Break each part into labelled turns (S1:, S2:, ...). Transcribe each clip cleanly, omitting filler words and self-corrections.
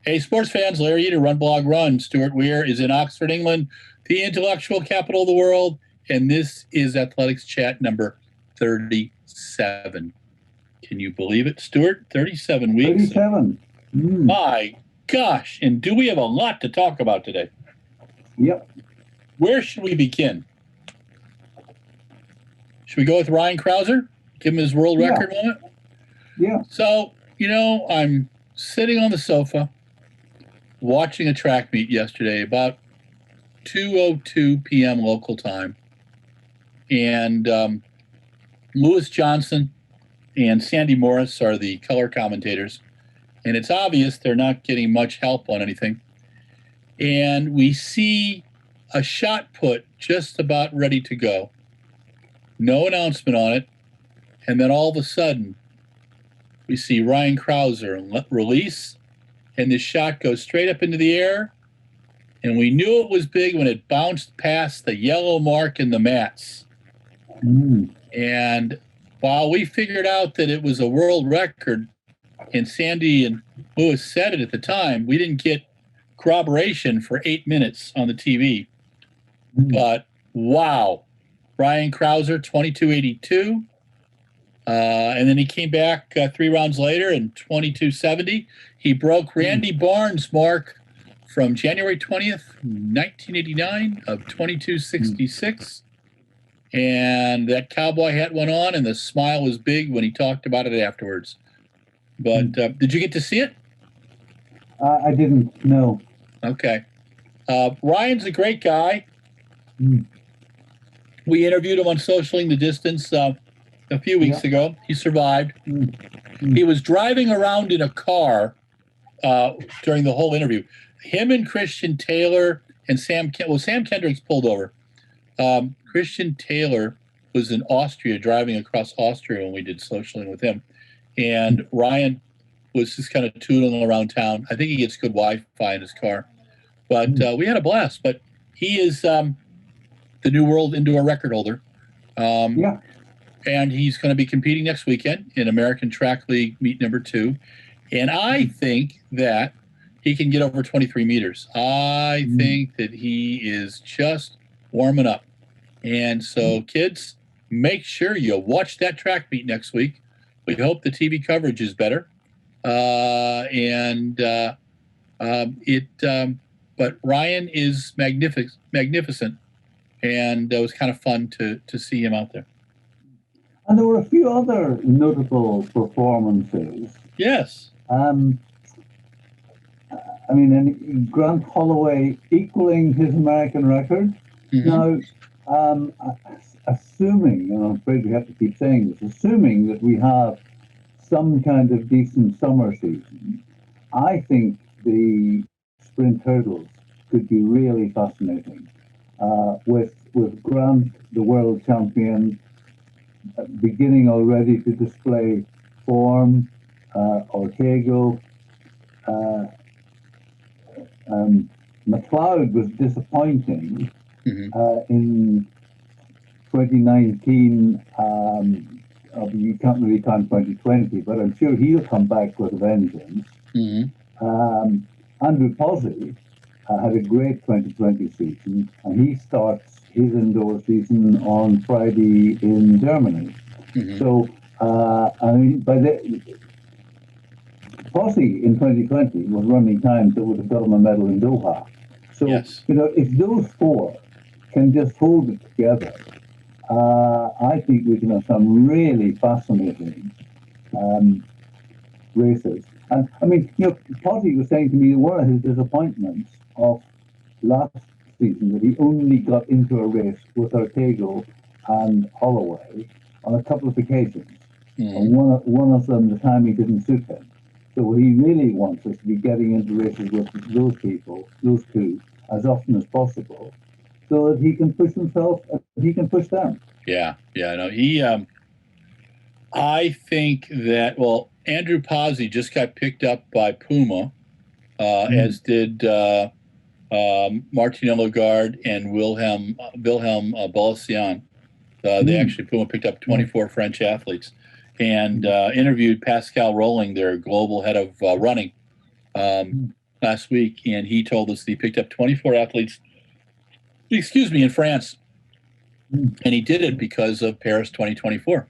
S1: Hey, sports fans, Larry Eater, RunBlogRun. Stuart Weir is in Oxford, England, the intellectual capital of the world, and this is Athletics Chat number 37. Can you believe it, Stuart? 37 weeks.
S2: 37.
S1: My gosh, and do we have a lot to talk about today?
S2: Yep.
S1: Where should we begin? Should we go with Ryan Crouser? Give him his world record moment?
S2: Yeah.
S1: So, I'm sitting on the sofa watching a track meet yesterday about 2:02 p.m. local time. And Lewis Johnson and Sandy Morris are the color commentators. And it's obvious they're not getting much help on anything. And we see a shot put just about ready to go. No announcement on it. And then all of a sudden, we see Ryan Crouser release, and this shot goes straight up into the air. And we knew it was big when it bounced past the yellow mark in the mats. And while we figured out that it was a world record, and Sandy and Lewis said it at the time, we didn't get corroboration for 8 minutes on the TV. But wow, Ryan Crouser, 22.82. And then he came back 3 rounds later in 22.70. He broke Randy Barnes' mark from January 20th, 1989 of 22.66. And that cowboy hat went on, and the smile was big when he talked about it afterwards. But did you get to see it?
S2: I didn't, no.
S1: Okay. Ryan's a great guy. We interviewed him on Socialing the Distance a few weeks ago. He survived. He was driving around in a car during the whole interview. Him and Christian Taylor and Sam Kendricks pulled over. Christian Taylor was in Austria, driving across Austria when we did Socialing with him. And Ryan was just kind of tootling around town. I think he gets good Wi-Fi in his car. But we had a blast. But he is the new world indoor record holder. And he's going to be competing next weekend in American Track League meet number 2. And I think that he can get over 23 meters. I think that he is just warming up. And so, kids, make sure you watch that track meet next week. We hope the TV coverage is better. But Ryan is magnificent. And it was kind of fun to see him out there.
S2: And there were a few other notable performances.
S1: Yes.
S2: And Grant Holloway equaling his American record. Now, assuming, and I'm afraid we have to keep saying this, assuming that we have some kind of decent summer season, I think the sprint hurdles could be really fascinating. With Grant, the world champion, beginning already to display form, Ortego. McLeod was disappointing in 2019. You can't really count 2020, but I'm sure he'll come back with a vengeance. Andrew Posey had a great 2020 season, and he starts his indoor season on Friday in Germany. So, Posey in 2020 was running times that would have got him a medal in Doha. So, if those 4 can just hold it together, I think we can have some really fascinating races. And Posey was saying to me one of his disappointments of last season that he only got into a race with Ortego and Holloway on a couple of occasions. And one of them, the timing didn't suit him. So what he really wants us to be getting into races with those people, those 2, as often as possible, so that he can push himself and he can push them.
S1: I think that, Andrew Posey just got picked up by Puma, as did Martin Ellegaard and Wilhelm Bolassian. They actually, Puma picked up 24 French athletes and interviewed Pascal Rolling, their global head of running. last week, and he told us that he picked up 24 athletes, in France. And he did it because of Paris 2024.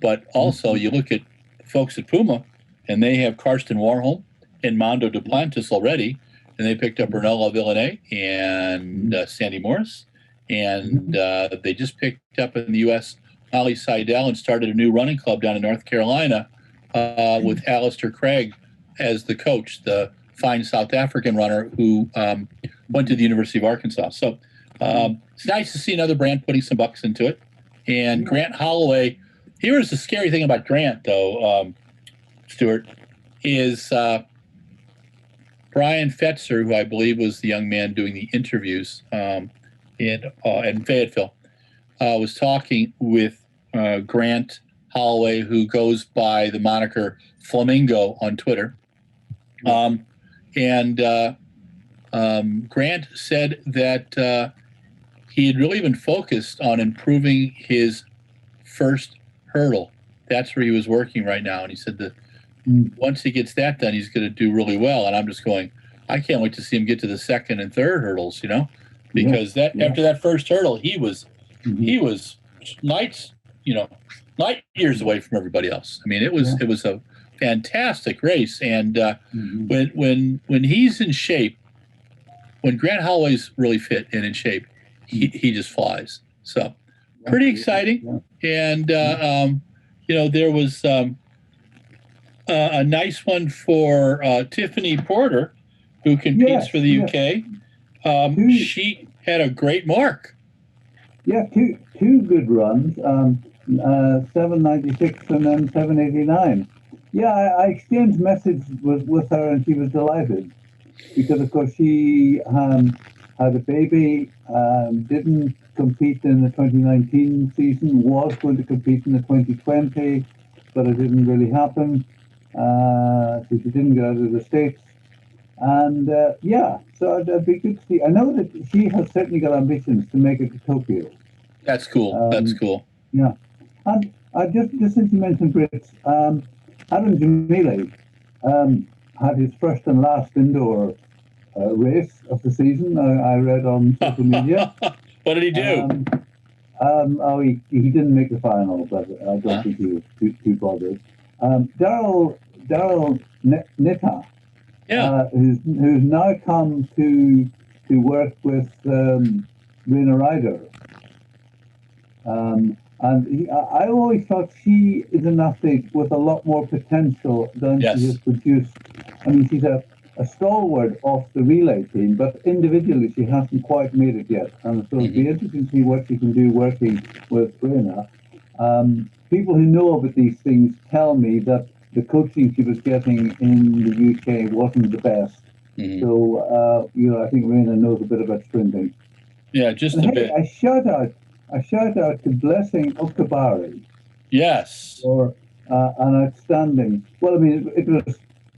S1: But also, you look at folks at Puma, and they have Karsten Warholm and Mondo Duplantis already, and they picked up Brunello Villeneuve and Sandy Morris. And they just picked up in the U.S. Molly Seidel and started a new running club down in North Carolina with Alistair Craig as the coach, the fine South African runner who went to the University of Arkansas. So it's nice to see another brand putting some bucks into it. And Grant Holloway, here's the scary thing about Grant, though, Stuart, is Brian Fetzer, who I believe was the young man doing the interviews in Fayetteville, was talking with Grant Holloway, who goes by the moniker Flamingo on Twitter. Grant said that he had really been focused on improving his first hurdle. That's where he was working right now. And he said that once he gets that done, he's going to do really well. And I'm just going, I can't wait to see him get to the second and third hurdles, because after that first hurdle, he was light years away from everybody else. I mean, it was a fantastic race. And when he's in shape, when Grant Holloway's really fit and in shape, he just flies. So pretty exciting. And there was a nice one for Tiffany Porter, who competes for the UK. She had a great mark.
S2: Yeah, two good runs, 796 and then 789. Yeah, I exchanged messages with her, and she was delighted because, of course, she had a baby, didn't compete in the 2019 season, was going to compete in the 2020, but it didn't really happen. So she didn't get out of the States. And so it'd be good to see. I know that she has certainly got ambitions to make it to Tokyo.
S1: That's cool. That's cool.
S2: Yeah. And just since you mentioned Brits, Adam Jamili had his first and last indoor race of the season. I read on social media.
S1: What did he do?
S2: He didn't make the final, but I don't think he was too bothered. Daryl Nita, who's now come to work with Raina Ryder. I always thought she is an athlete with a lot more potential than she has produced. I mean, she's a stalwart off the relay team, but individually she hasn't quite made it yet. And so it'll be interesting to see what she can do working with Raina. People who know about these things tell me that the coaching she was getting in the UK wasn't the best. So, I think Raina knows a bit about sprinting.
S1: Yeah, just a bit.
S2: A shout out to Blessing Oktabari.
S1: Yes.
S2: For an outstanding. Well, I mean,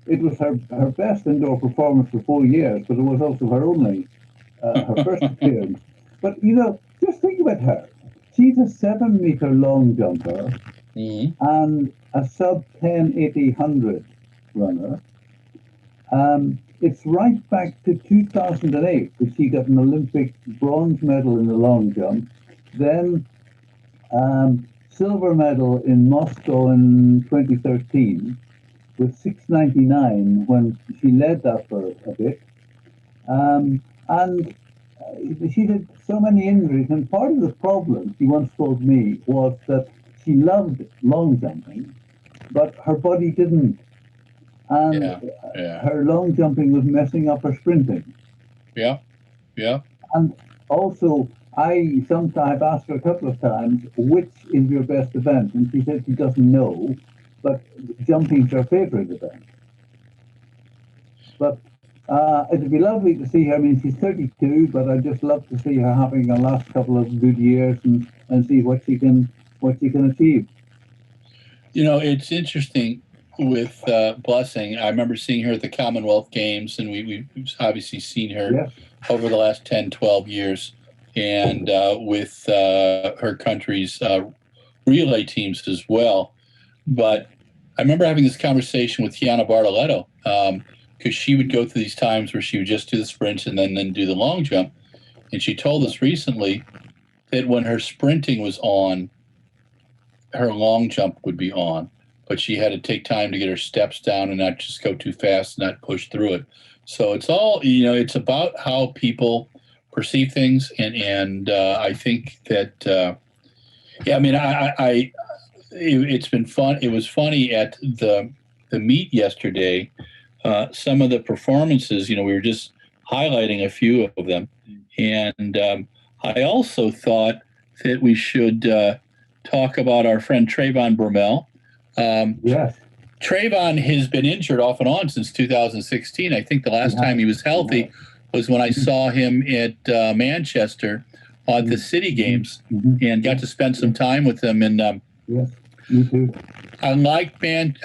S2: it was her best indoor performance for 4 years, but it was also her only her first appearance. But just think about her. She's a 7-meter long jumper and a sub 10 80-100 runner. It's right back to 2008 that she got an Olympic bronze medal in the long jump, then silver medal in Moscow in 2013 with 699 when she led that for a bit. And she had so many injuries, and part of the problem, she once told me, was that she loved long jumping, but her body didn't. And her long jumping was messing up her sprinting.
S1: Yeah.
S2: And also, I've asked her a couple of times, which is your best event? And she said she doesn't know, but jumping's her favorite event. But it'd be lovely to see her. I mean, she's 32, but I'd just love to see her having a last couple of good years and see what she can achieve.
S1: It's interesting with Blessing. I remember seeing her at the Commonwealth Games, and we've obviously seen her over the last 10, 12 years, and with her country's relay teams as well. But I remember having this conversation with Tiana Bartoletto because she would go through these times where she would just do the sprints and then do the long jump. And she told us recently that when her sprinting was on, her long jump would be on, but she had to take time to get her steps down and not just go too fast, not push through it. So it's all, it's about how people perceive things. And I think that, it's been fun. It was funny at the meet yesterday. Some of the performances, we were just highlighting a few of them. And I also thought that we should talk about our friend Trayvon Bermel.
S2: Yes.
S1: Trayvon has been injured off and on since 2016. I think the last time he was healthy was when I saw him at Manchester on the City Games and got to spend some time with him. And
S2: yes, me too.
S1: I like Trayvon.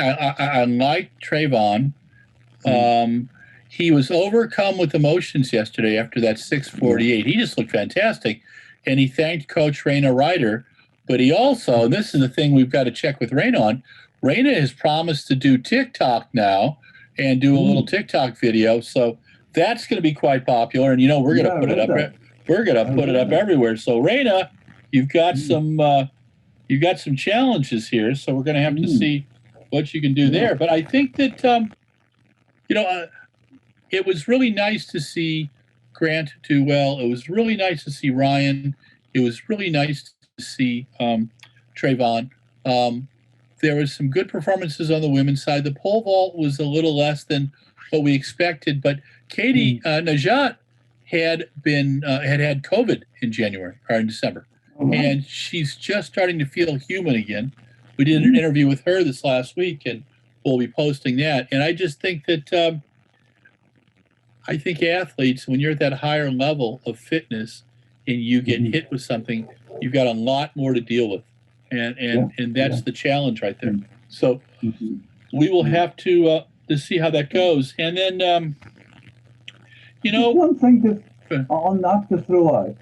S1: He was overcome with emotions yesterday after that 648. He just looked fantastic. And he thanked Coach Raina Ryder. But he also, and this is the thing we've got to check with Raina on, Raina has promised to do TikTok now and do a little TikTok video. So that's going to be quite popular. And, we're going to put it up. We're going to put it up everywhere. So Raina, you've got some challenges here. So we're going to have to see what you can do there. But I think that, it was really nice to see Grant do well. It was really nice to see Ryan. It was really nice to see Trayvon. There was some good performances on the women's side. The pole vault was a little less than what we expected, but Katie Najat had had COVID in January or in December, and she's just starting to feel human again. We did an interview with her this last week, and we'll be posting that. And I just think that I think athletes, when you're at that higher level of fitness and you get hit with something, you've got a lot more to deal with. And that's the challenge right there. So we will have to see how that goes. And then,
S2: one thing on that to throw out,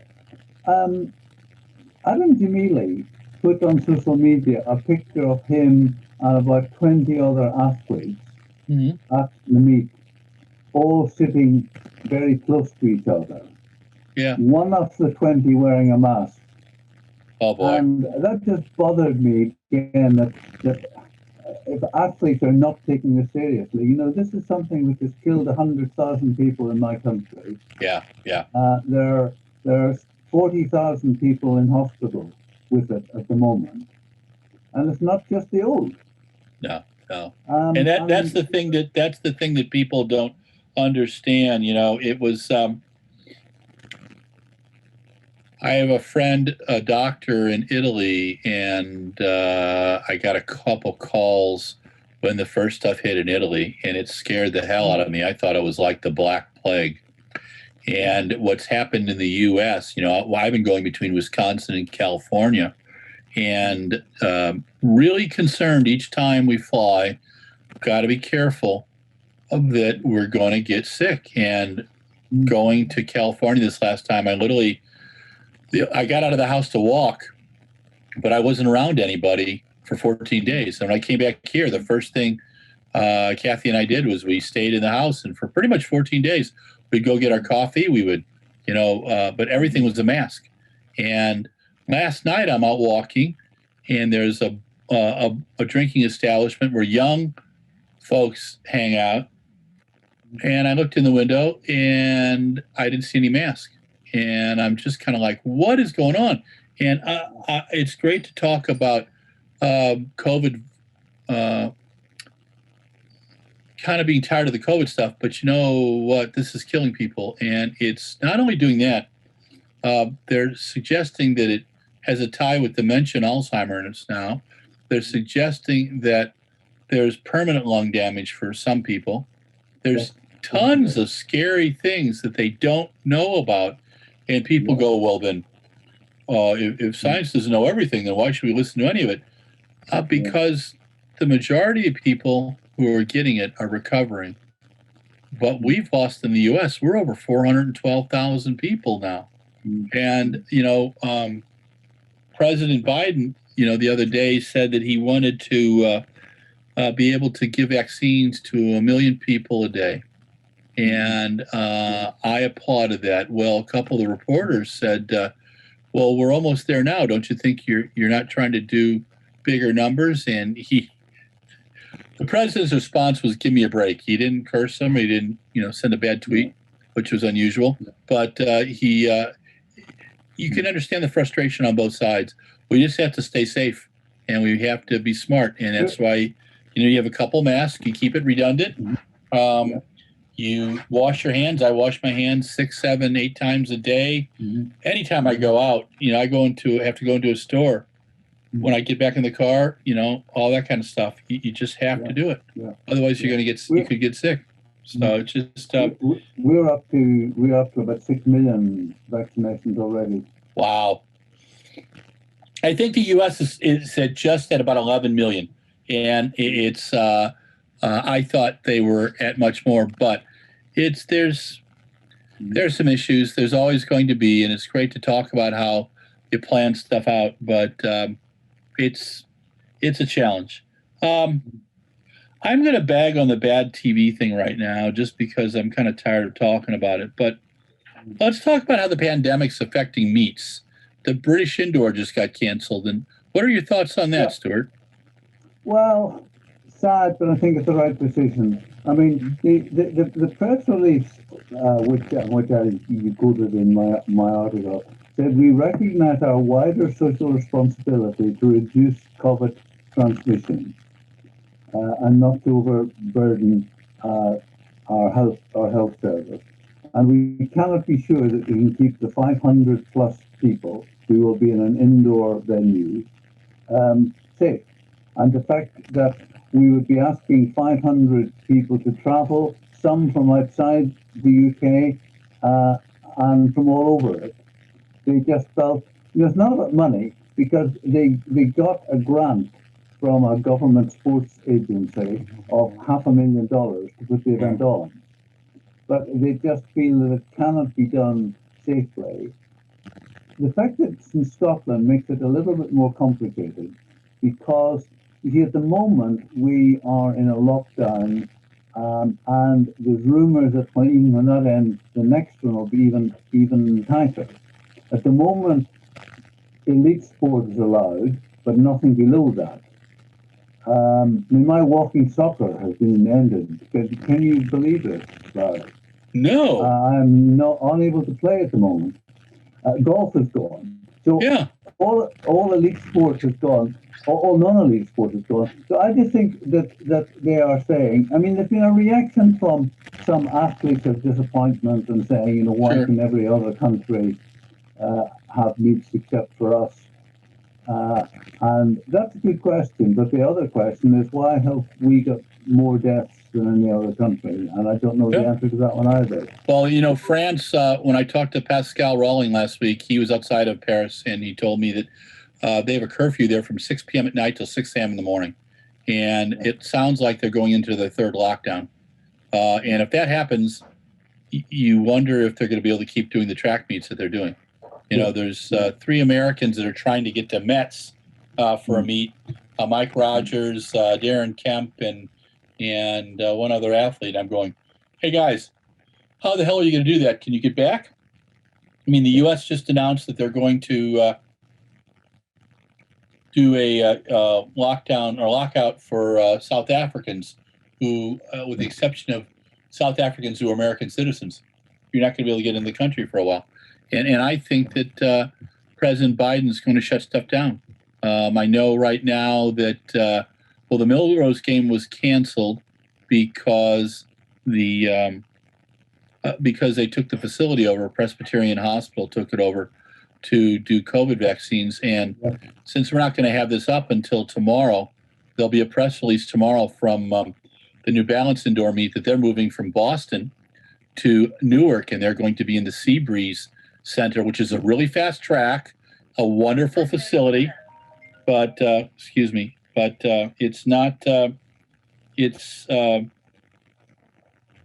S2: Adam Jamili put on social media a picture of him and about 20 other athletes at the meet, all sitting very close to each other.
S1: Yeah.
S2: One of the 20 wearing a mask.
S1: Oh boy.
S2: And that just bothered me again, that if athletes are not taking this seriously, this is something which has killed 100,000 people in my country.
S1: Yeah.
S2: There are 40,000 people in hospital with it at the moment. And it's not just the old.
S1: No. And that's the thing that people don't understand. It was I have a friend, a doctor in Italy, and I got a couple calls when the first stuff hit in Italy, and it scared the hell out of me. I thought it was like the Black Plague. And what's happened in the U.S., I've been going between Wisconsin and California, and really concerned each time we fly. Got to be careful that we're going to get sick. And going to California this last time, I got out of the house to walk, but I wasn't around anybody for 14 days. And when I came back here, the first thing Kathy and I did was we stayed in the house, and for pretty much 14 days, we'd go get our coffee. We would, but everything was a mask. And last night I'm out walking, and there's a drinking establishment where young folks hang out. And I looked in the window, and I didn't see any mask. And I'm just kind of like, what is going on? And it's great to talk about COVID, kind of being tired of the COVID stuff, but you know what? This is killing people. And it's not only doing that, they're suggesting that it has a tie with dementia and Alzheimer's now. They're suggesting that there's permanent lung damage for some people. There's tons of scary things that they don't know about. And people go, well, then, if science doesn't know everything, then why should we listen to any of it? Because the majority of people who are getting it are recovering. But we've lost in the U.S., we're over 412,000 people now. And, President Biden, the other day said that he wanted to be able to give vaccines to 1 million people a day. And I applauded that. Well, a couple of the reporters said, well, we're almost there now. Don't you think you're not trying to do bigger numbers? And the president's response was, give me a break. He didn't curse him. He didn't, send a bad tweet, which was unusual. But you can understand the frustration on both sides. We just have to stay safe, and we have to be smart. And that's why, you have a couple masks. You keep it redundant. You wash your hands. I wash my hands 6, 7, 8 times a day. Anytime I go out, I have to go into a store. When I get back in the car, all that kind of stuff. You just have to do it. Otherwise, you could get sick. So it's just.
S2: We're up to about 6 million vaccinations already.
S1: Wow. I think the U.S. is just at about 11 million, and it's. I thought they were at much more, but there's some issues. There's always going to be, and it's great to talk about how you plan stuff out, but it's a challenge. I'm going to bag on the bad TV thing right now, just because I'm kind of tired of talking about it. But let's talk about how the pandemic's affecting meets. The British indoor just got canceled, and what are your thoughts on that, Stuart?
S2: Well, sad, but I think it's the right decision. I mean, the press release, which you quoted in my article, said we recognize our wider social responsibility to reduce COVID transmission and not to overburden our health service. And we cannot be sure that we can keep the 500 plus people who will be in an indoor venue safe. And the fact that we would be asking 500 people to travel, some from outside the UK and from all over it, they just felt, it's not about money, because they got a grant from a government sports agency of $500,000 to put the event on. But they just feel that it cannot be done safely. The fact that it's in Scotland makes it a little bit more complicated, because at the moment we are in a lockdown, and there's rumours that even when that ends, the next one will be even tighter. At the moment, elite sport is allowed, but nothing below that. My walking soccer has been ended. Can you believe it, Larry?
S1: No.
S2: I'm unable to play at the moment. Golf is gone. So all elite sports is gone. All non-elite sports is gone. So I just think that they are saying, there's been a reaction from some athletes of disappointment and saying, why can every other country have meets except for us? And that's a good question, but the other question is, why have we got more deaths than any other country? And I don't know the answer to that one either.
S1: Well, France, when I talked to Pascal Rawling last week, he was outside of Paris, and he told me that they have a curfew there from 6 p.m. at night till 6 a.m. in the morning. And it sounds like they're going into their third lockdown. And if that happens, you wonder if they're going to be able to keep doing the track meets that they're doing. There's 3 Americans that are trying to get to Metz for a meet. Mike Rogers, Darren Kemp, and one other athlete. I'm going, hey guys, how the hell are you going to do that? Can you get back? The U.S. just announced that they're going to do a lockdown or lockout for South Africans who, with the exception of South Africans who are American citizens, you're not going to be able to get in the country for a while. And I think that President Biden's going to shut stuff down. I know right now that, the Milrose game was canceled because because they took the facility over. Presbyterian Hospital took it over to do COVID vaccines. And since we're not going to have this up until tomorrow, there'll be a press release tomorrow from the New Balance indoor meet that they're moving from Boston to Newark, and they're going to be in the Seabreeze Center, which is a really fast track, a wonderful facility, but it's not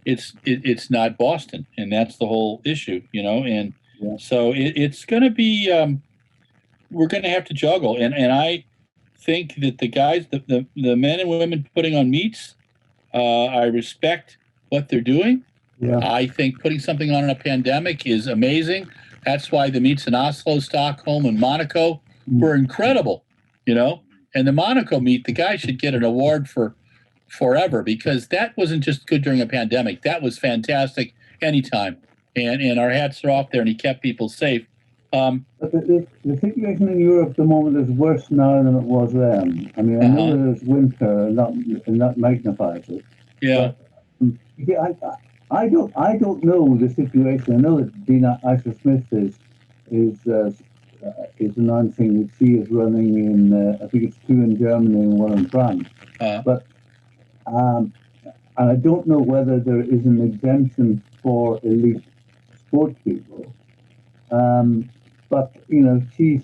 S1: it's not Boston, and that's the whole issue, and so it's going to be we're going to have to juggle, and I think that the guys, the men and women putting on meets, I respect what they're doing.
S2: Yeah.
S1: I think putting something on in a pandemic is amazing. That's why the meets in Oslo, Stockholm, and Monaco were incredible, you know. And the Monaco meet, the guy should get an award for forever, because that wasn't just good during a pandemic. That was fantastic anytime. And our hats are off there, and he kept people safe.
S2: But the situation in Europe at the moment is worse now than it was then. I mean, I know that it's winter, and that magnifies it.
S1: Yeah.
S2: But, yeah, I don't know the situation. I know that Dina Asher Smith is announcing that she is running in, I think it's 2 in Germany and 1 in France. But and I don't know whether there is an exemption for elite sports people. But you know, she's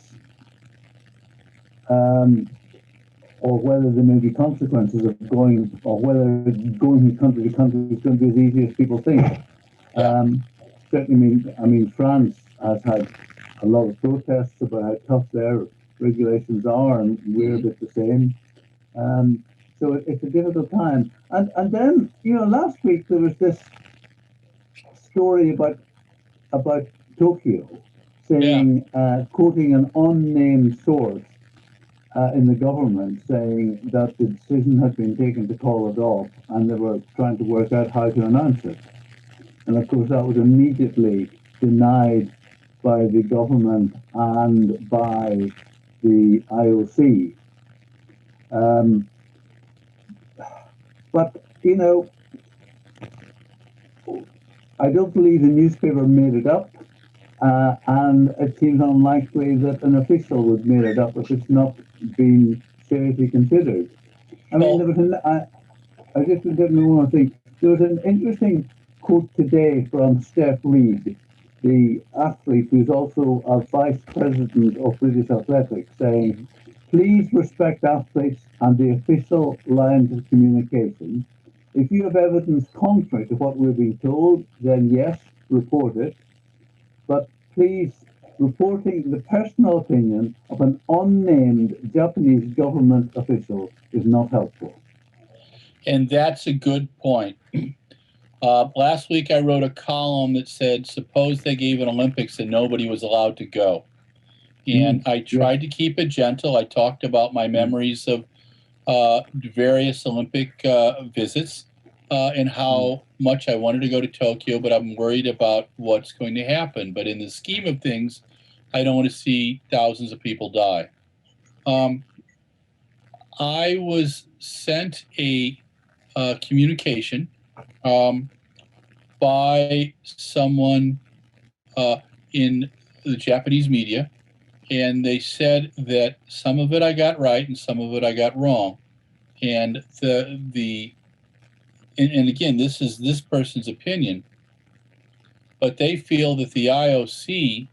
S2: or whether there may be consequences of going, or whether going from country to country is going to be as easy as people think. Certainly, I mean, France has had a lot of protests about how tough their regulations are, and we're a bit the same. So it's a difficult time. And then, you know, last week there was this story about Tokyo, saying, quoting an unnamed source in the government, saying that the decision had been taken to call it off, and they were trying to work out how to announce it. And of course, that was immediately denied by the government and by the IOC. But, you know, I don't believe the newspaper made it up, and it seems unlikely that an official would made it up if it's not been seriously considered. I mean, there was I just didn't want to think. There was an interesting quote today from Steph Reed, the athlete who's also a vice president of British Athletics, saying, "Please respect athletes and the official lines of communication. If you have evidence contrary to what we're being told, then yes, report it. But please, reporting the personal opinion of an unnamed Japanese government official is not helpful."
S1: And that's a good point. Last week, I wrote a column that said, suppose they gave an Olympics and nobody was allowed to go. And I tried to keep it gentle. I talked about my memories of various Olympic visits and how much I wanted to go to Tokyo, but I'm worried about what's going to happen. But in the scheme of things, I don't want to see thousands of people die. I was sent a communication by someone in the Japanese media, and they said that some of it I got right and some of it I got wrong. And and again, this is this person's opinion, but they feel that the IOC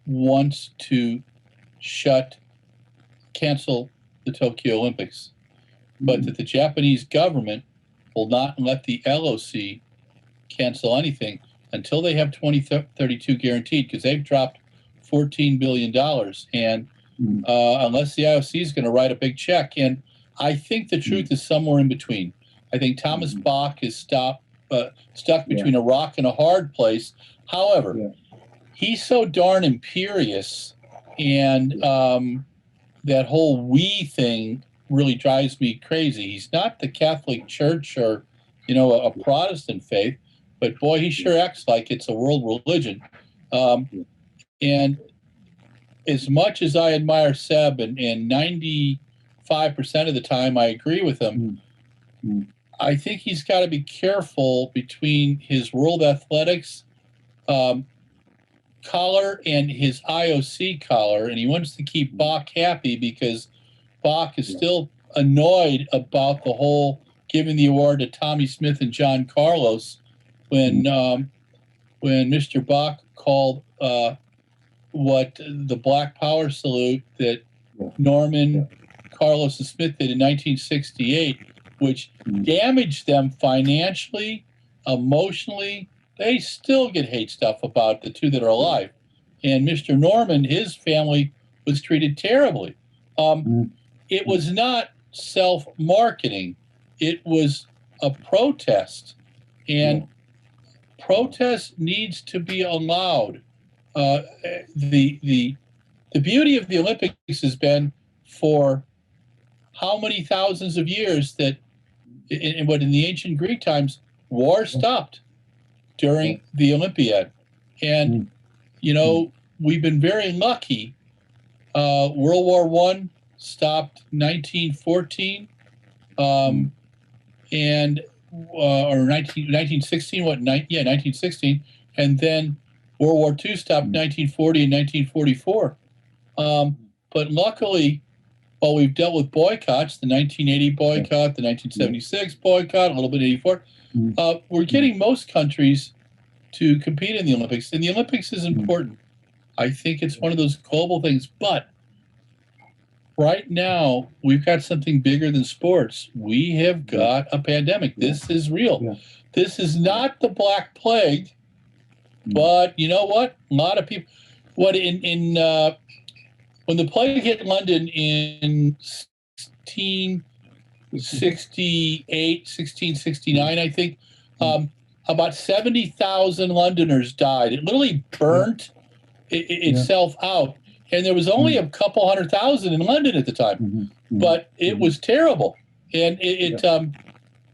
S1: wants to cancel the Tokyo Olympics, but that the Japanese government will not let the LOC cancel anything until they have 2032 guaranteed, because they've dropped $14 billion. And unless the IOC is going to write a big check, and I think the truth is somewhere in between. I think Thomas Bach is stuck between a rock and a hard place. However, he's so darn imperious, and that whole "we" thing really drives me crazy. He's not the Catholic Church or, you know, a Protestant faith, but boy, he sure acts like it's a world religion. And as much as I admire Seb, and 95% of the time I agree with him, I think he's got to be careful between his World Athletics collar and his IOC collar, and he wants to keep Bach happy because Bach is still annoyed about the whole giving the award to Tommy Smith and John Carlos when Mr. Bach called what the Black Power salute that Norman, Carlos, and Smith did in 1968, which damaged them financially, emotionally. They still get hate stuff about the two that are alive. And Mr. Norman, his family was treated terribly. It was not self-marketing. It was a protest. and protest needs to be allowed. The beauty of the Olympics has been for how many thousands of years that in the ancient Greek times, war stopped during the Olympiad. And, we've been very lucky. World War I stopped 1914, and or 1916, 1916. And then World War II stopped 1940 and 1944. But luckily, while we've dealt with boycotts, the 1980 boycott, the 1976 boycott, a little bit 84, we're getting most countries to compete in the Olympics. And the Olympics is important. I think it's one of those global things. But right now, we've got something bigger than sports. We have got a pandemic. This is real. This is not the Black Plague. But you know what? A lot of people, when the plague hit London in 1668, 1669, I think, about 70,000 Londoners died. It literally burnt itself out. And there was only a couple 100,000 in London at the time. But it was terrible. And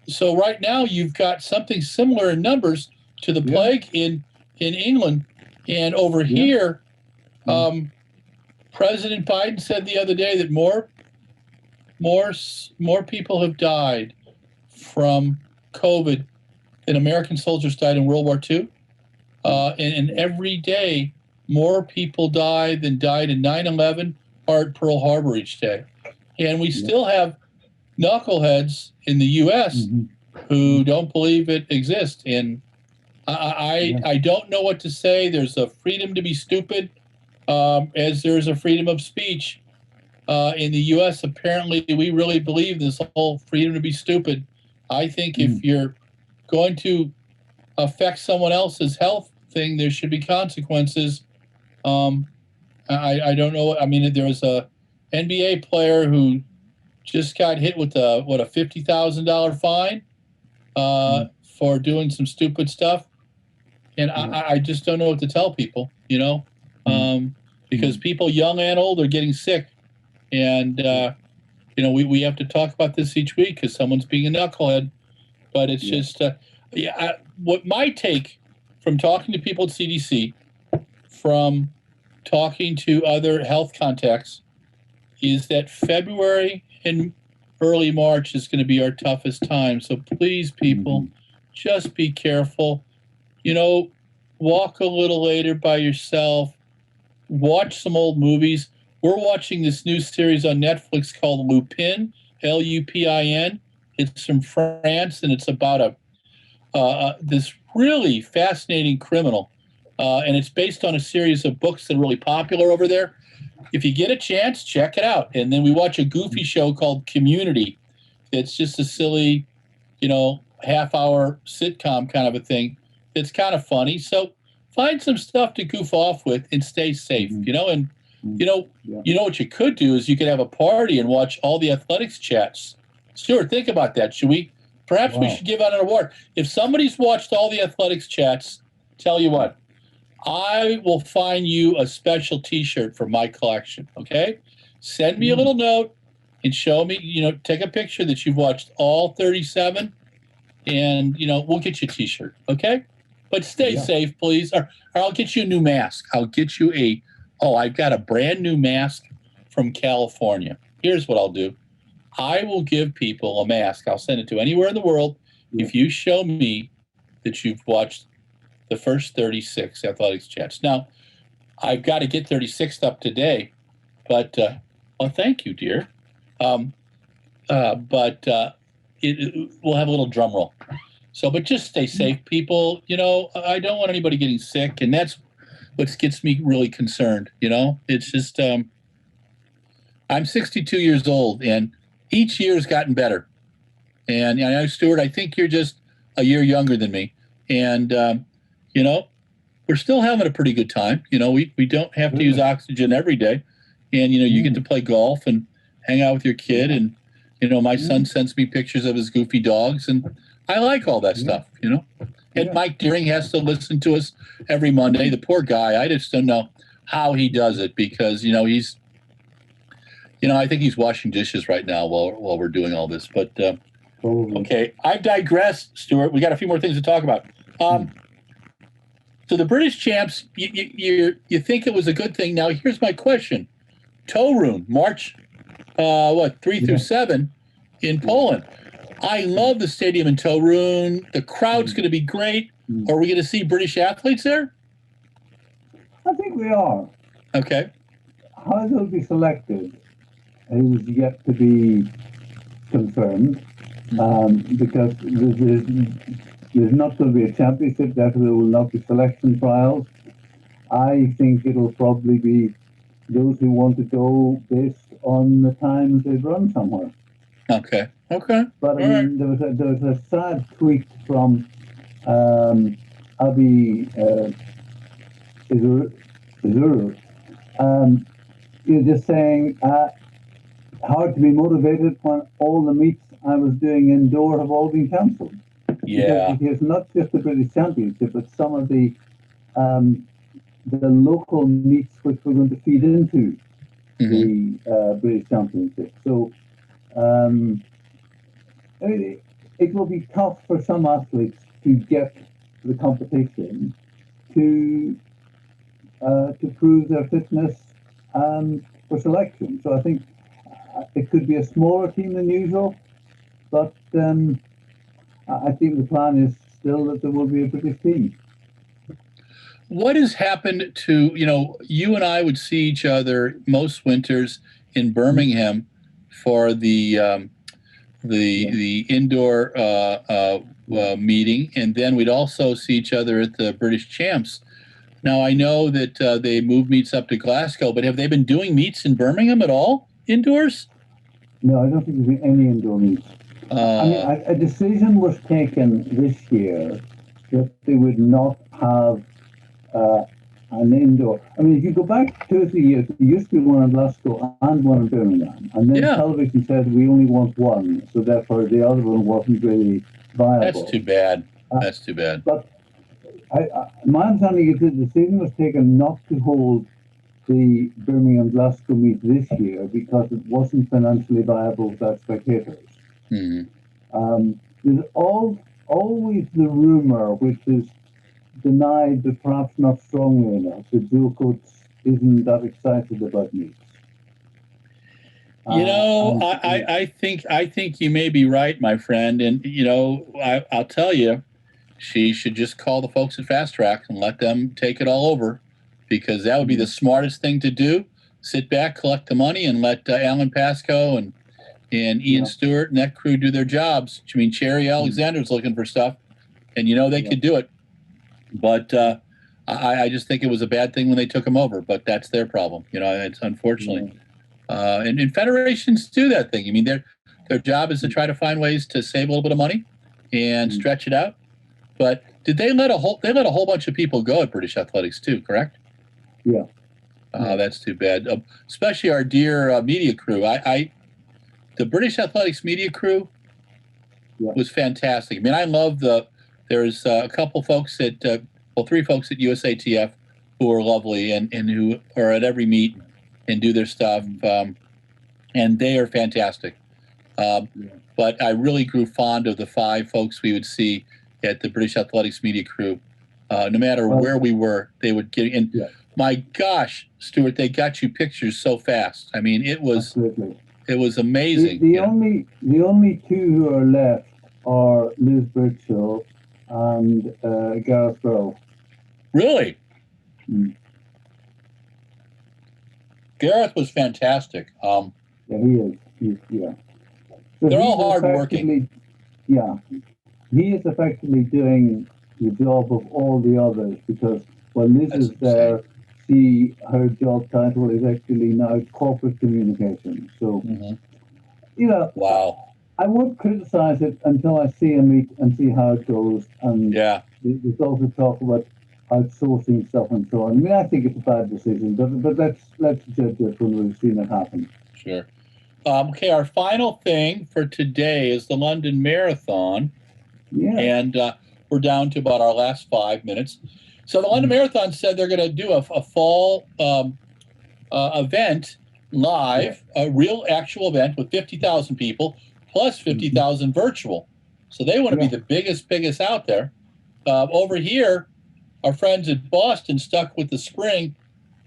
S1: so right now you've got something similar in numbers to the plague in England. And over here, President Biden said the other day that more people have died from COVID than American soldiers died in World War II. And every day, more people die than died in 9/11 or at Pearl Harbor each day. And we still have knuckleheads in the U.S. who don't believe it exists. And I don't know what to say. There's a freedom to be stupid, as there's a freedom of speech. In the U.S., apparently, we really believe this whole freedom to be stupid. I think if you're going to affect someone else's health thing, there should be consequences. I don't know. I mean, there was a NBA player who just got hit with a $50,000 fine for doing some stupid stuff. And I just don't know what to tell people, because people young and old are getting sick. And, we have to talk about this each week because someone's being a knucklehead. But it's just, what my take from talking to people at CDC, from talking to other health contacts, is that February and early March is going to be our toughest time. So please, people, just be careful. Walk a little later by yourself. Watch some old movies. We're watching this new series on Netflix called Lupin, Lupin. It's from France, and it's about this really fascinating criminal. And it's based on a series of books that are really popular over there. If you get a chance, check it out. And then we watch a goofy show called Community. It's just a silly, half-hour sitcom kind of a thing. It's kind of funny. So find some stuff to goof off with and stay safe, And, what you could do is you could have a party and watch all the athletics chats. Stuart, think about that. Should we? Perhaps we should give out an award. If somebody's watched all the athletics chats, tell you what, I will find you a special T-shirt for my collection, okay? Send me a little note and show me, take a picture that you've watched all 37, and, we'll get you a T-shirt, okay? But stay safe, please, or I'll get you a new mask. I'll get you I've got a brand new mask from California. Here's what I'll do. I will give people a mask. I'll send it to anywhere in the world if you show me that you've watched the first 36 athletics chats. Now, I've got to get 36 up today, but thank you, dear. We'll have a little drum roll. So, but just stay safe, people. I don't want anybody getting sick, and that's what gets me really concerned. It's just I'm 62 years old, and each year has gotten better. And I know, Stuart, I think you're just a year younger than me, and we're still having a pretty good time. We don't have to use oxygen every day, and you get to play golf and hang out with your kid, and my son sends me pictures of his goofy dogs, and I like all that stuff. And Mike Deering has to listen to us every Monday. The poor guy. I just don't know how he does it because, he's, I think he's washing dishes right now while we're doing all this. But, okay, I've digressed, Stuart. We got a few more things to talk about. So the British champs, you think it was a good thing. Now, here's my question. Torun, March, 3 through 7 in Poland. I love the stadium in Torun. The crowd's going to be great. Are we going to see British athletes there?
S2: I think we are.
S1: Okay.
S2: How they'll be selected is yet to be confirmed, because there's not going to be a championship, therefore there will not be selection trials. I think it'll probably be those who want to go based on the times they've run somewhere.
S1: Okay.
S2: But I mean, there was a sad tweet from Abby Izuru, just saying, hard to be motivated when all the meets I was doing indoor have all been cancelled.
S1: Yeah.
S2: Because not just the British Championship, but some of the local meets which we're going to feed into the British Championship. So it will be tough for some athletes to get the competition to prove their fitness for selection. So I think it could be a smaller team than usual, but I think the plan is still that there will be a British team.
S1: What has happened to, you and I would see each other most winters in Birmingham for the indoor meeting, and then we'd also see each other at the British Champs. Now, I know that they moved meets up to Glasgow, but have they been doing meets in Birmingham at all, indoors?
S2: No, I don't think there's been any indoor meets. I mean, a decision was taken this year that they would not have an indoor. I mean, if you go back 2 or 3 years, there used to be one in Glasgow and one in Birmingham, and then television said we only want one, so therefore the other one wasn't really viable.
S1: That's too bad. That's too bad.
S2: But my understanding is that the decision was taken not to hold the Birmingham Glasgow meet this year because it wasn't financially viable without spectators. There's always the rumour, which is denied but perhaps not strongly enough, that Djokovic isn't that excited about meets.
S1: I think you may be right, my friend, and I'll tell you, she should just call the folks at Fast Track and let them take it all over, because that would be the smartest thing to do. Sit back, collect the money, and let Alan Pascoe and Ian Stewart and that crew do their jobs. I mean, Cherry Alexander's looking for stuff, and they could do it. But I just think it was a bad thing when they took him over. But that's their problem. It's unfortunately. And federations do that thing. I mean, their job is to try to find ways to save a little bit of money and stretch it out. But did they let a whole bunch of people go at British Athletics too? Correct?
S2: Yeah.
S1: That's too bad. Especially our dear media crew. The British Athletics media crew was fantastic. I mean, I love there's a couple folks at, 3 folks at USATF who are lovely and who are at every meet and do their stuff. And they are fantastic. But I really grew fond of the 5 folks we would see at the British Athletics media crew. No matter where we were, they would get in. My gosh, Stuart, they got you pictures so fast. I mean, it was amazing.
S2: The only 2 who are left are Liz Birchall and Gareth Burrow.
S1: Really? Gareth was fantastic.
S2: Yeah, he is. So
S1: they're all hardworking.
S2: Yeah, he is effectively doing the job of all the others, because when Liz is there, her job title is actually now corporate communication. So,
S1: wow.
S2: I won't criticize it until I see a meet and see how it goes. And there's also talk about outsourcing stuff and so on. I mean, I think it's a bad decision, but let's judge it when we've seen it happen.
S1: Sure. Okay, our final thing for today is the London Marathon.
S2: Yeah.
S1: And we're down to about our last 5 minutes. So the London Marathon said they're going to do a fall event live, a real actual event with 50,000 people plus 50,000 virtual. So they want to be the biggest out there. Over here, our friends at Boston stuck with the spring,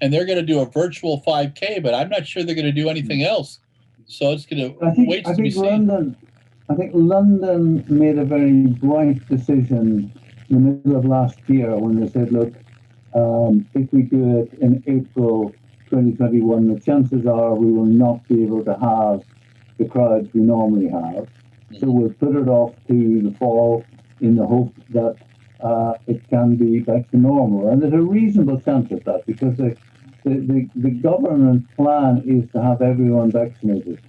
S1: and they're going to do a virtual 5K, but I'm not sure they're going to do anything else. So it's going to wait to be seen.
S2: I think London made a very bright decision in the middle of last year when they said, look, if we do it in April 2021, the chances are we will not be able to have the crowds we normally have. So we'll put it off to the fall in the hope that it can be back to normal. And there's a reasonable chance of that because the government plan is to have everyone vaccinated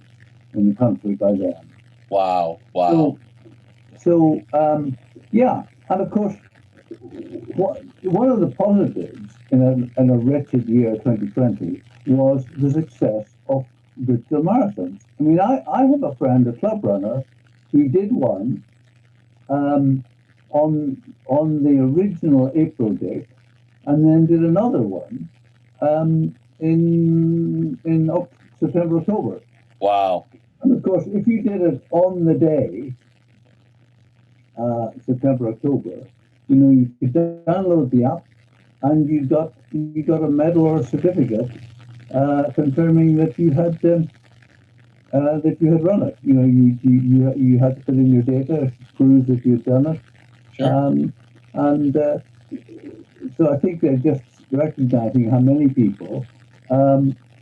S2: in the country by then.
S1: Wow.
S2: So yeah, and of course, one of the positives in a wretched year 2020 was the success of virtual marathons. I mean, I have a friend, a club runner, who did one on the original April date, and then did another one in September, October.
S1: Wow.
S2: And of course, if you did it on the day, September, October, you could download the app, and you got a medal or a certificate confirming that you had run it. You had to put in your data to prove that you had done it.
S1: Sure.
S2: So I think they're just recognizing how many people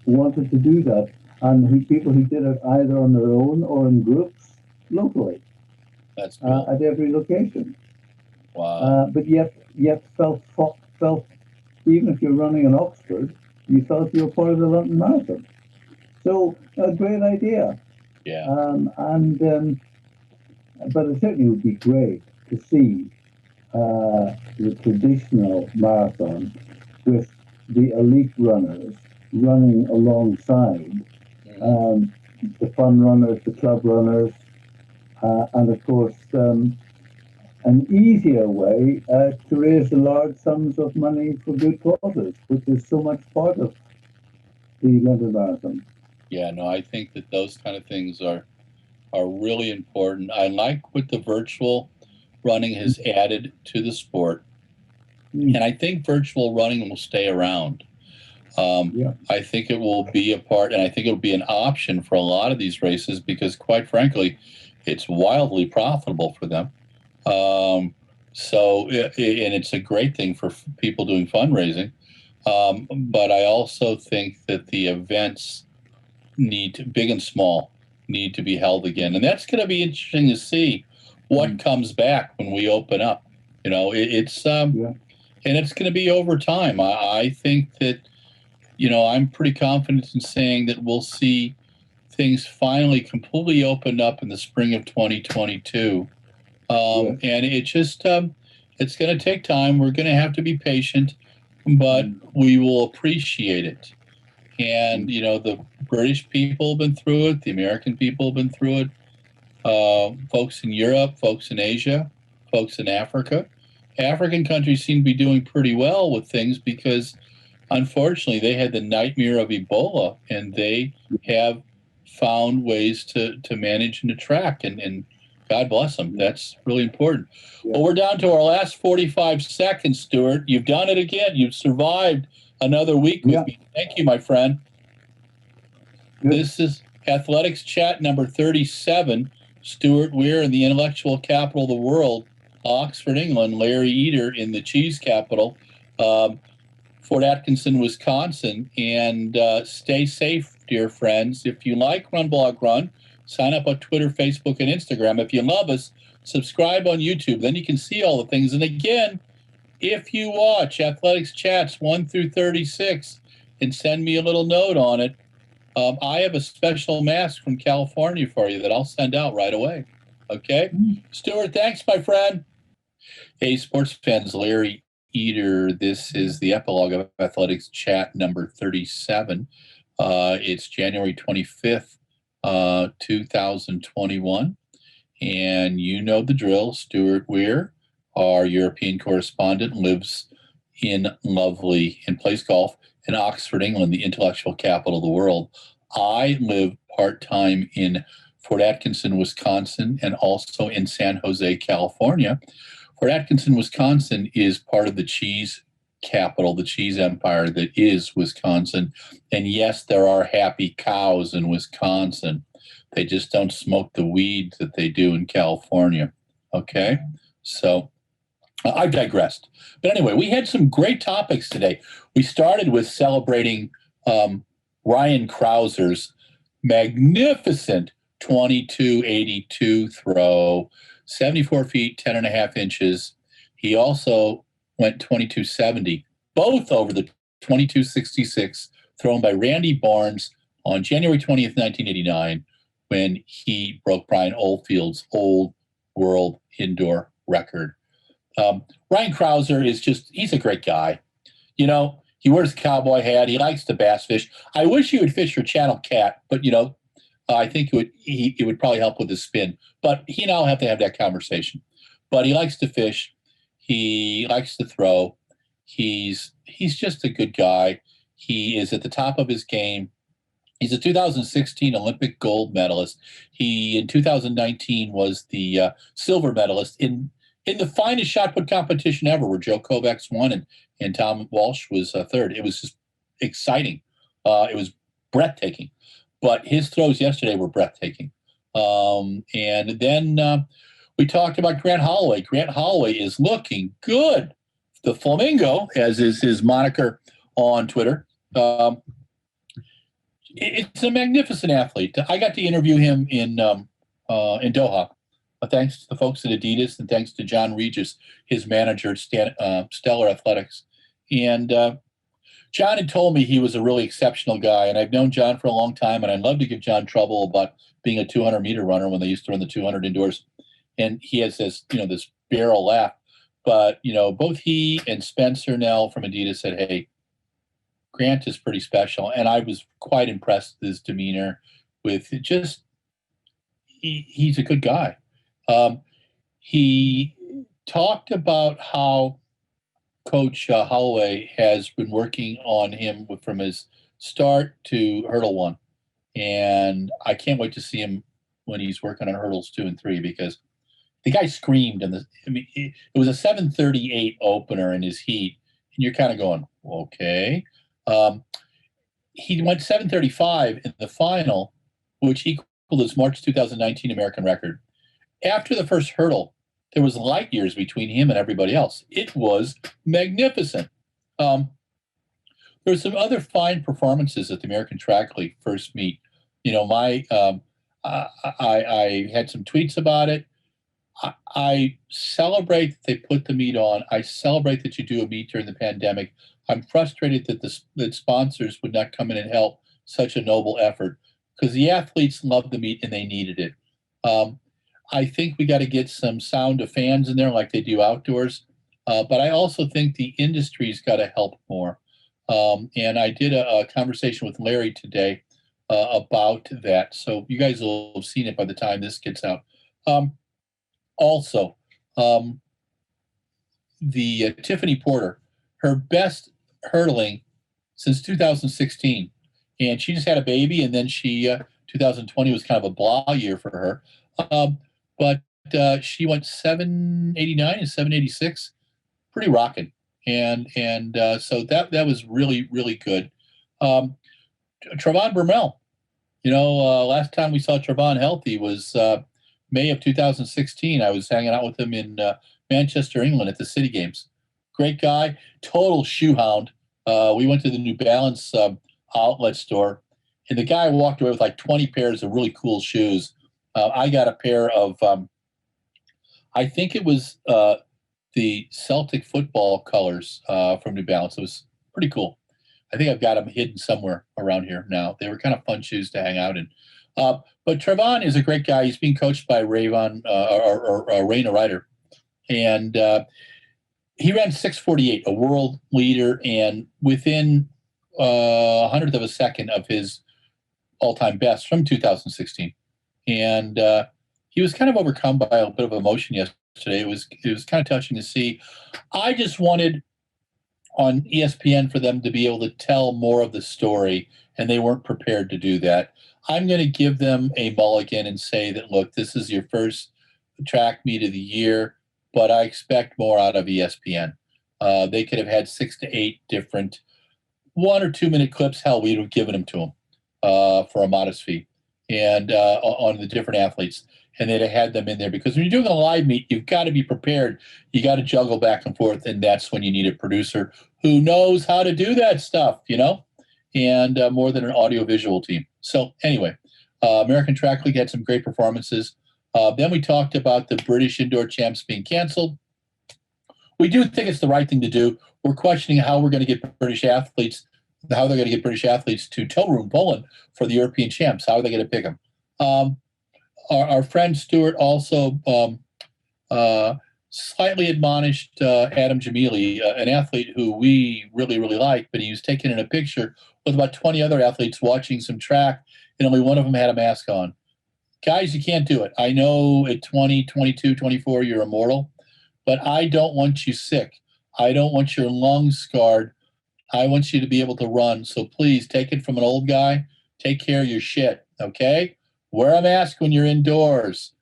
S2: wanted to do that, and people who did it either on their own or in groups locally.
S1: That's cool.
S2: At every location.
S1: Wow.
S2: But yet felt even if you're running in Oxford, you felt you were part of the London Marathon. So a great idea.
S1: Yeah.
S2: But it certainly would be great to see the traditional marathon with the elite runners running alongside the fun runners, the club runners, and of course an easier way to raise the large sums of money for good causes, which is so much part of the London Marathon.
S1: Yeah, no, I think that those kind of things are really important. I like what the virtual running has added to the sport, and I think virtual running will stay around. I think it will be a part, and I think it will be an option for a lot of these races because, quite frankly, it's wildly profitable for them. And it's a great thing for people doing fundraising. But I also think that the events big and small, need to be held again. And that's going to be interesting to see what comes back when we open up. It's and it's going to be over time. I think that, I'm pretty confident in saying that we'll see things finally completely opened up in the spring of 2022. And it just, it's going to take time. We're going to have to be patient, but we will appreciate it. And, the British people have been through it. The American people have been through it. Folks in Europe, folks in Asia, folks in Africa. African countries seem to be doing pretty well with things because, unfortunately, they had the nightmare of Ebola, and they have found ways to manage and to track, and God bless them. That's really important. Well, we're down to our last 45 seconds, Stuart. You've done it again. You've survived another week with me. Thank you, my friend. This is Athletics Chat number 37. Stuart Weir in the intellectual capital of the world, Oxford, England. Larry Eder in the cheese capital, Fort Atkinson, Wisconsin. And stay safe, dear friends. If you like RunBlogRun, sign up on Twitter, Facebook, and Instagram. If you love us, subscribe on YouTube. Then you can see all the things. And again, if you watch Athletics Chats 1 through 36 and send me a little note on it, I have a special mask from California for you that I'll send out right away. Okay? Stuart, thanks, my friend. Hey, sports fans, Larry Eder. This is the epilogue of Athletics Chat number 37. It's January 25th, 2021. And you know the drill. Stuart Weir, our European correspondent, lives in plays golf in Oxford, England, the intellectual capital of the world. I live part-time in Fort Atkinson, Wisconsin, and also in San Jose, California. Fort Atkinson, Wisconsin is part of the cheese capital, the cheese empire that is Wisconsin. And yes, there are happy cows in Wisconsin. They just don't smoke the weed that they do in California. Okay? So I digressed. But anyway, we had some great topics today. We started with celebrating Ryan Crouser's magnificent 2282 throw, 74 feet, 10 and a half inches. He also went 2270, both over the 2266 thrown by Randy Barnes on January 20th, 1989, when he broke Brian Oldfield's old world indoor record. Ryan Crouser he's a great guy. You know, he wears a cowboy hat. He likes to bass fish. I wish he would fish for channel cat, but, you know, I think it would probably help with his spin. But he and I'll have to have that conversation. But he likes to fish. He likes to throw. He's just a good guy. He is at the top of his game. He's a 2016 Olympic gold medalist. He, in 2019, was the silver medalist in the finest shot put competition ever, where Joe Kovacs won and Tom Walsh was third. It was just exciting. It was breathtaking. But his throws yesterday were breathtaking. And then we talked about Grant Holloway. Grant Holloway is looking good. The Flamingo, as is his moniker on Twitter. It's a magnificent athlete. I got to interview him in Doha. Thanks to the folks at Adidas and thanks to John Regis, his manager at Stellar Athletics. And John had told me he was a really exceptional guy, and I've known John for a long time, and I'd love to give John trouble about being a 200-meter runner when they used to run the 200 indoors. And he has this barrel laugh. But, both he and Spencer Nell from Adidas said, hey, Grant is pretty special. And I was quite impressed with his demeanor, with just, he's a good guy. He talked about how Coach Holloway has been working on him from his start to hurdle 1. And I can't wait to see him when he's working on hurdles 2 and 3, because the guy screamed. It was a 7:38 opener in his heat. And you're kind of going, okay. He went 7:35 in the final, which equaled his March 2019 American record. After the first hurdle, there was light years between him and everybody else. It was magnificent. There were some other fine performances at the American Track League first meet. I had some tweets about it. I celebrate that they put the meet on. I celebrate that you do a meet during the pandemic. I'm frustrated that sponsors would not come in and help such a noble effort, because the athletes loved the meet and they needed it. I think we got to get some sound of fans in there like they do outdoors. But I also think the industry's got to help more. And I did a conversation with Larry today about that. So you guys will have seen it by the time this gets out. Also, the Tiffany Porter, her best hurdling since 2016. And she just had a baby, and then 2020 was kind of a blah year for her. But she went 789 and 786, pretty rocking. And so that was really, really good. Trayvon Bermel, last time we saw Trayvon healthy was May of 2016. I was hanging out with him in Manchester, England at the City Games. Great guy, total shoe hound. We went to the New Balance outlet store, and the guy walked away with like 20 pairs of really cool shoes. I got a pair of, I think it was the Celtic football colors from New Balance. It was pretty cool. I think I've got them hidden somewhere around here now. They were kind of fun shoes to hang out in. But Trayvon is a great guy. He's being coached by Raina Ryder. And he ran 6:48, a world leader, and within a hundredth of a second of his all-time best from 2016. And he was kind of overcome by a bit of emotion yesterday. yesterday. It was kind of touching to see. I just wanted on ESPN for them to be able to tell more of the story, and they weren't prepared to do that. I'm going to give them a mulligan and say that, look, this is your first track meet of the year, but I expect more out of ESPN. They could have had 6 to 8 different 1 or 2 minute clips. Hell, we'd have given them to them for a modest fee, and on the different athletes. And they'd have had them in there, because when you're doing a live meet, you've got to be prepared. You got to juggle back and forth, and that's when you need a producer who knows how to do that stuff, and more than an audio-visual team. So anyway, American Track League had some great performances. Then we talked about the British Indoor Champs being canceled. We do think it's the right thing to do. We're questioning how we're going to get British athletes, how they're going to get British athletes to Tilburg, Poland for the European Champs. How are they going to pick them? Our friend Stuart also slightly admonished Adam Jamili, an athlete who we really, really like, but he was taken in a picture with about 20 other athletes watching some track, and only one of them had a mask on. Guys, you can't do it. I know at 20, 22, 24, you're immortal, but I don't want you sick. I don't want your lungs scarred. I want you to be able to run. So please take it from an old guy. Take care of your shit, okay? Wear a mask when you're indoors.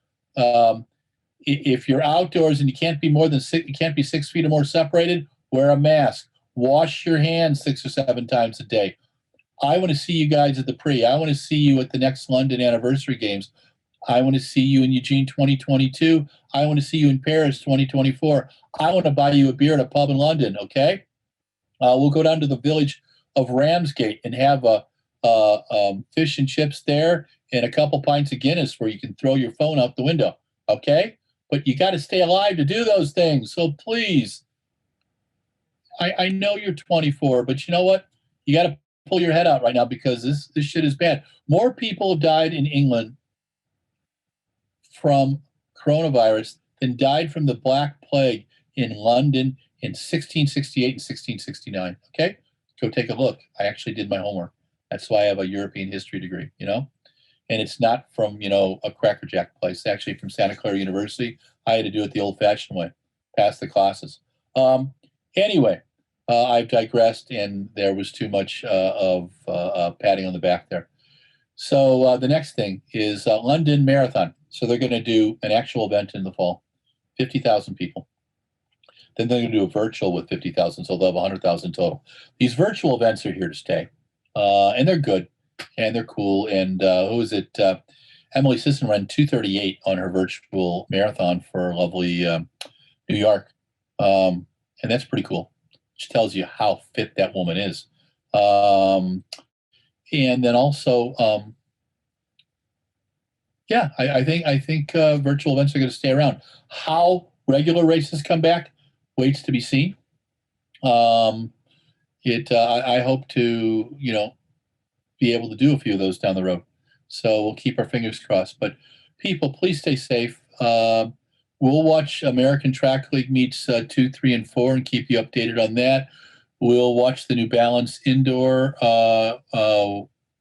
S1: If you're outdoors and you can't be more than 6 feet or more separated, wear a mask. Wash your hands 6 or 7 times a day. I want to see you guys at the pre. I want to see you at the next London anniversary games. I want to see you in Eugene 2022. I want to see you in Paris 2024. I want to buy you a beer at a pub in London, okay? We'll go down to the village of Ramsgate and have a fish and chips there and a couple pints of Guinness where you can throw your phone out the window, okay? But you got to stay alive to do those things. So please, I know you're 24, but you know what? You got to pull your head out right now, because this shit is bad. More people have died in England from coronavirus than died from the Black Plague in London in 1668 and 1669. Okay? Go take a look. I actually did my homework. That's why I have a European history degree, And it's not from, a Cracker Jack place. It's actually from Santa Clara University. I had to do it the old-fashioned way, pass the classes. Anyway, I've digressed, and there was too much of patting on the back there. So the next thing is London Marathon. So they're going to do an actual event in the fall, 50,000 people. Then they're going to do a virtual with 50,000, so they'll have 100,000 total. These virtual events are here to stay, and they're good, and they're cool. And who is it? Emily Sisson ran 2:38 on her virtual marathon for lovely New York, and that's pretty cool. Which tells you how fit that woman is. And then also, I think virtual events are going to stay around. How regular races come back waits to be seen. I hope to be able to do a few of those down the road. So we'll keep our fingers crossed. But people, please stay safe. We'll watch American Track League meets 2, 3, and 4 and keep you updated on that. We'll watch the New Balance Indoor,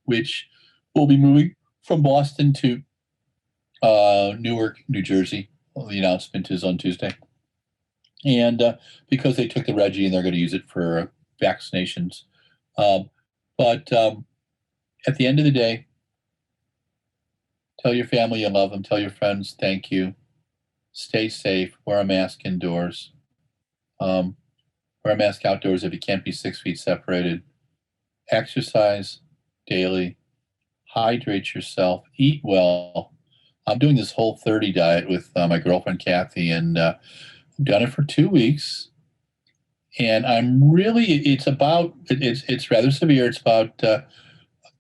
S1: which will be moving from Boston to Newark, New Jersey. The announcement is on Tuesday. And because they took the Reggie and they're going to use it for vaccinations. But at the end of the day, tell your family you love them. Tell your friends thank you. Stay safe. Wear a mask indoors. Wear a mask outdoors if you can't be 6 feet separated. Exercise daily. Hydrate yourself. Eat well. I'm doing this Whole30 diet with my girlfriend Kathy, and I've done it for 2 weeks. And it's rather severe. It's about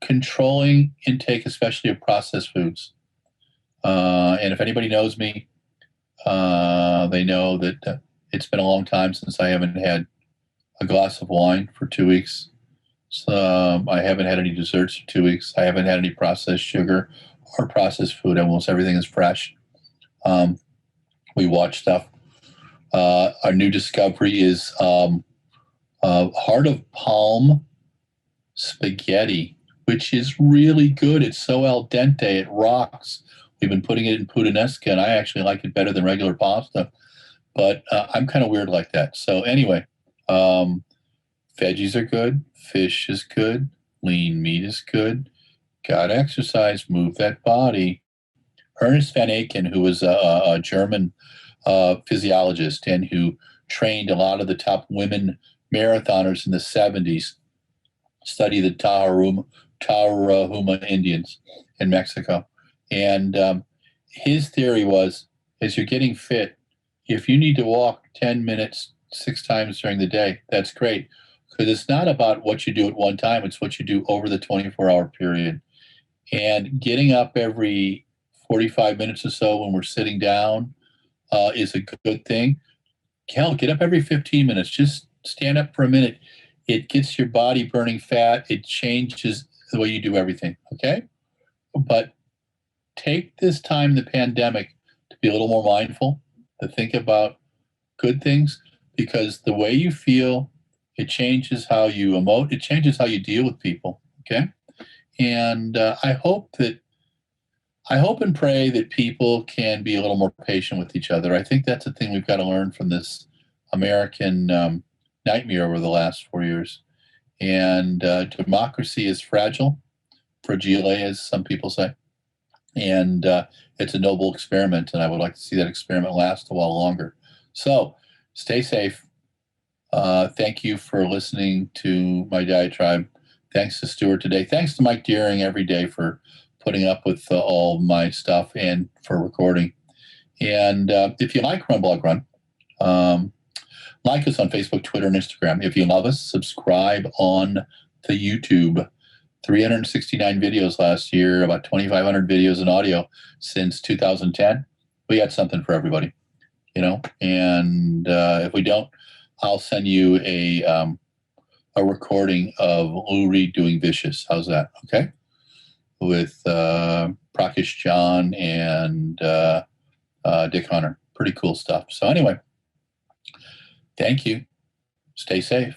S1: controlling intake, especially of processed foods. And if anybody knows me, they know that it's been a long time since I haven't had a glass of wine for 2 weeks. So I haven't had any desserts for 2 weeks. I haven't had any processed sugar or processed food. Almost everything is fresh. We watch stuff. Our new discovery is heart of palm spaghetti, which is really good. It's so al dente, it rocks. We've been putting it in puttanesca, and I actually like it better than regular pasta. But I'm kind of weird like that. So anyway, veggies are good. Fish is good. Lean meat is good. Got to exercise. Move that body. Ernest van Aken, who was a German physiologist and who trained a lot of the top women marathoners in the 70s, studied the Tarahuma Indians in Mexico. And his theory was, as you're getting fit, if you need to walk 10 minutes 6 times during the day, that's great. Because it's not about what you do at one time, it's what you do over the 24-hour period. And getting up every 45 minutes or so when we're sitting down is a good thing. Hell, get up every 15 minutes. Just stand up for a minute. It gets your body burning fat. It changes the way you do everything, okay? But take this time in the pandemic to be a little more mindful, to think about good things, because the way you feel, it changes how you emote. It changes how you deal with people, okay? And I hope and pray that people can be a little more patient with each other. I think that's a thing we've got to learn from this American nightmare over the last 4 years. And democracy is fragile, as some people say. And it's a noble experiment, and I would like to see that experiment last a while longer. So stay safe. Thank you for listening to my diatribe. Thanks to Stuart today. Thanks to Mike Deering every day for putting up with all my stuff and for recording. And if you like RunBlogRun, like us on Facebook, Twitter, and Instagram. If you love us, subscribe on the YouTube. 369 videos last year, about 2,500 videos in audio since 2010. We got something for everybody, you know. And if we don't, I'll send you a recording of Lou Reed doing Vicious. How's that? Okay, with Prakash John and Dick Hunter. Pretty cool stuff. So anyway, thank you. Stay safe.